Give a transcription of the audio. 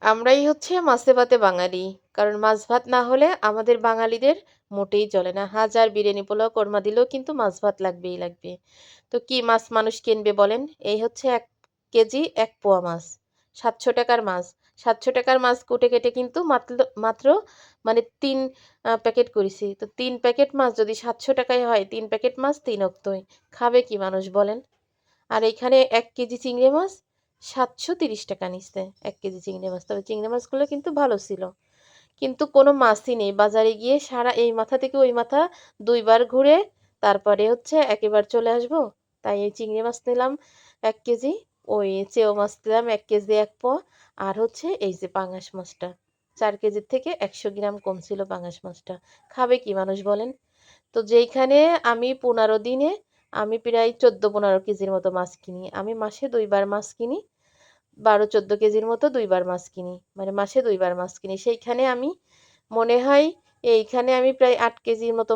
আমরাই হচ্ছে মাছে ভাতে বাঙালি। কারণ মাছ ভাত না হলে আমাদের বাঙালিদের মোটেই চলে না। হাজার বিরিয়ানি, পোলাও, কোরমা দিলেও কিন্তু মাছ ভাত লাগবেই লাগবে। তো কি মাছ মানুষ কিনবে বলেন? এই হচ্ছে ১ কেজি ১ পোয়া মাছ। ৳৭০০ র মাছ। ৳৭০০ র মাছ কুটে কেটে কিন্তু মাত্র মানে ৩ প্যাকেট করিছি। তো ৩ প্যাকেট মাছ যদি ৳৭০০ য় হয়, ৩ প্যাকেট মাছ ৩ অক্তই। খাবে কি মানুষ বলেন? আর এইখানে ১ কেজি চিংড়ি মাছ ৳৭৩০ নিচ্ছে ১ কেজি চিংড়ি মাছ। তবে চিংড়ি মাছগুলো কিন্তু ভালো ছিল। কিন্তু কোনো মাছই নেই। বাজারে গিয়ে সারা এই মাথা থেকে ওই মাথা ২ বার ঘুরে তারপরে হচ্ছে একেবার চলে আসবো। তাই এই চিংড়ি মাছ নিলাম ১ কেজি, ওই চেও মাছ নিলাম ১ কেজি ১ পোয়া। আর হচ্ছে এই যে পাঙাশ মাছটা। ৪ কেজির থেকে ১০০ গ্রাম কম ছিল পাঙাশ মাছটা। খাবে কি মানুষ বলেন? তো যেইখানে আমি ১৫ দিনে আমি প্রায় ১৪-১৫ কেজির মতো মাছ কিনি। আমি মাসে ২ বার মাছ কিনি। ১২-১৪ কেজির মতো ২ বার মাছ কিনি। মানে মাসে ২ বার মাছ কিনি। সেইখানে আমি মনে হয় এইখানে আমি প্রায় ৮ কেজির মতো